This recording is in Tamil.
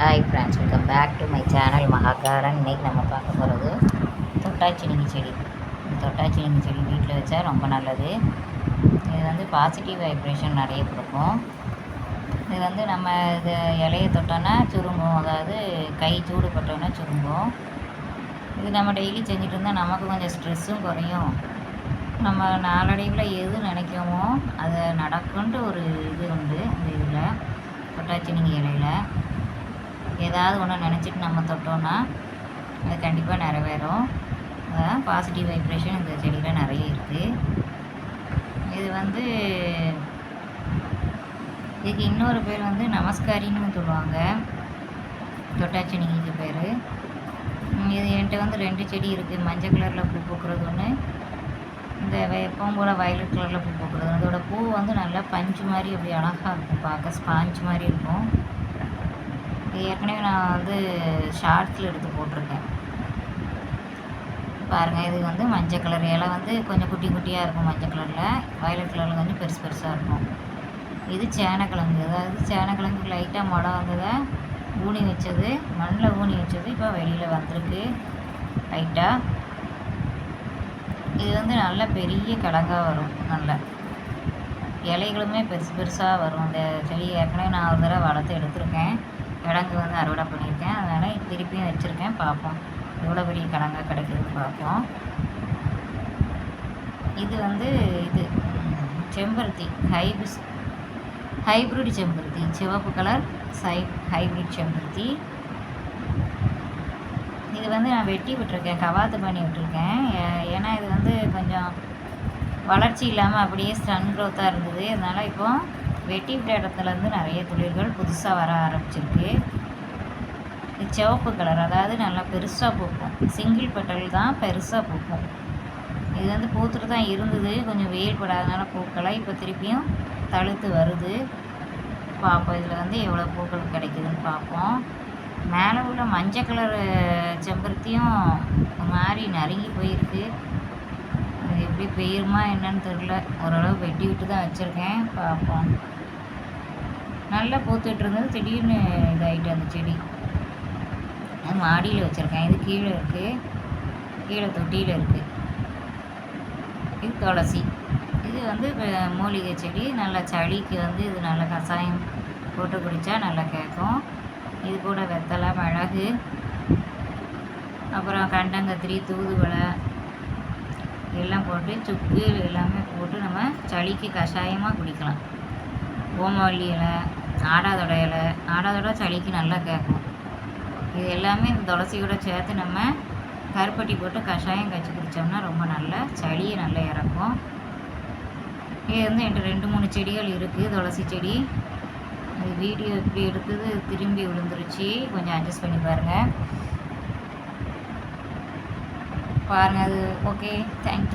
Hi friends, welcome back to my channel Mahakaran. இன்றைக்கி நம்ம பார்க்க போகிறது தொட்டாச்சினிங்கி செடி. தொட்டாச்சினிங்கி செடி வீட்டில் வச்சா ரொம்ப நல்லது. இது வந்து பாசிட்டிவ் வைப்ரேஷன் நிறைய கொடுக்கும். இது வந்து நம்ம இது இலையை தொட்டோன்னா சுருங்கும், அதாவது கை சூடு பட்டோன்னா சுருங்கும். இது நம்ம டெய்லி செஞ்சுட்டு இருந்தால் நமக்கு கொஞ்சம் ஸ்ட்ரெஸ்ஸும் குறையும். நம்ம நாளடைவில் எது நினைக்கோமோ அதை நடக்குன்ட்டு ஒரு இது உண்டு. இந்த இதில் தொட்டாச்சினிங்கி இலையில் ஏதாவது ஒன்று நினச்சிட்டு நம்ம தொட்டோன்னா அது கண்டிப்பாக நிறைவேறும். அதான் பாசிட்டிவ் வைப்ரேஷன் இந்த செடியில் நிறைய இருக்குது. இது வந்து இதுக்கு இன்னொரு பேர் வந்து நமஸ்காரின்னு சொல்லுவாங்க, தொட்டாச்சினிங்கிக்கு பேர். இது என்கிட்ட வந்து 2 செடி இருக்குது. மஞ்சள் கலரில் பூ பூக்கிறது ஒன்று, இந்த எப்பவும் போல் வயலட் கலரில் பூ பூக்கிறது. அதோட பூ வந்து நல்லா பஞ்சு மாதிரி அப்படி அழகாக இருக்கும், பார்க்க ஸ்பாஞ்ச் மாதிரி இருக்கும். ஏற்கனவே நான் வந்து ஷார்ட்ஸில் எடுத்து போட்டிருக்கேன் பாருங்கள். இது வந்து மஞ்சள் கலர் இலை வந்து கொஞ்சம் குட்டி குட்டியாக இருக்கும் மஞ்சள் கலரில், வயலட் கலரில் கொஞ்சம் பெருசு பெருசாக இருக்கும். இது சேனக்கிழங்கு, அதாவது சேனக்கிழங்கு லைட்டாக மடம் வந்ததை ஊனி வச்சது, மண்ணில் ஊனி வச்சது இப்போ வெளியில் வந்திருக்கு லைட்டாக. இது வந்து நல்ல பெரிய கிழங்காக வரும், நல்ல இலைகளுமே பெருசு பெருசாக வரும். இந்த செடி ஏற்கனவே நான் ஒரு தடவை வளர்த்து எடுத்திருக்கேன், கிழங்கு வந்து அறுவடை பண்ணியிருக்கேன். அதனால் திருப்பியும் வச்சுருக்கேன், பார்ப்போம் எவ்வளோ பெரிய கிழங்காக கிடைக்குதுன்னு பார்ப்போம். இது வந்து இது செம்பருத்தி, ஹைப்ரிட் செம்பருத்தி, சிவப்பு கலர் ஹைப்ரிட் செம்பருத்தி. இது வந்து நான் வெட்டி விட்டுருக்கேன், கவாத்து பண்ணி விட்டுருக்கேன். ஏன்னா இது வந்து கொஞ்சம் வளர்ச்சி இல்லாமல் அப்படியே ஸ்டன் க்ரோத்தாக இருந்தது. அதனால் இப்போது வெட்டி விட்ட இடத்துலேருந்து நிறைய துளிர்கள் புதுசாக வர ஆரம்பிச்சிருக்கு. இது சிவப்பு கலர், அதாவது நல்லா பெருசாக பூக்கும். சிங்கிள் பெட்டல் தான் பெருசாக பூக்கும். இது வந்து பூத்துட்டு தான் இருந்தது, கொஞ்சம் வெயில் படாதனால பூக்களை இப்போ திருப்பியும் தழுத்து வருது. பார்ப்போம் இதில் வந்து எவ்வளோ பூக்கள் கிடைக்குதுன்னு பார்ப்போம். மேலே உள்ள மஞ்சள் கலர் செம்பருத்தியும் மாறி நறுங்கி போயிருக்கு. அது எப்படி பெய்யுமா என்னன்னு தெரில. ஓரளவு வெட்டி விட்டு தான் வச்சுருக்கேன், பார்ப்போம். நல்லா பூத்துட்டு இருந்தது, திடீர்னு இதாகிட்டு அந்த செடி. அது மாடியில் வச்சுருக்கேன். இது கீழே இருக்குது, கீழே தொட்டியில் இருக்குது. இது துளசி, இது வந்து மூலிகை செடி. நல்லா சளிக்கு வந்து இது நல்ல கஷாயம் போட்டு குடித்தா நல்லா கேட்கும். இது கூட வெத்தலை, மிளகு, அப்புறம் கண்டங்கத்திரி, தூதுவளை எல்லாம் போட்டு சுக்கு எல்லாமே போட்டு நம்ம சளிக்கு கஷாயமாக குடிக்கலாம். ஓமவல்லி இலை, ஆடாதொடை இலை, ஆடாதொடை சளிக்கு நல்லா கேட்கும். இது எல்லாமே இந்த துளசியோட சேர்த்து நம்ம கருப்பட்டி போட்டு கஷாயம் காய்ச்சி குடித்தோம்னா ரொம்ப நல்லா சளியை நல்லா இறக்கும். இது வந்து என்கிட்ட 2-3 செடிகள் இருக்குது துளசி செடி. அது வீடியோ இப்படி எடுத்தது திரும்பி விழுந்துருச்சு, கொஞ்சம் அட்ஜஸ்ட் பண்ணி பாருங்கள். அது ஓகே, தேங்க்யூ.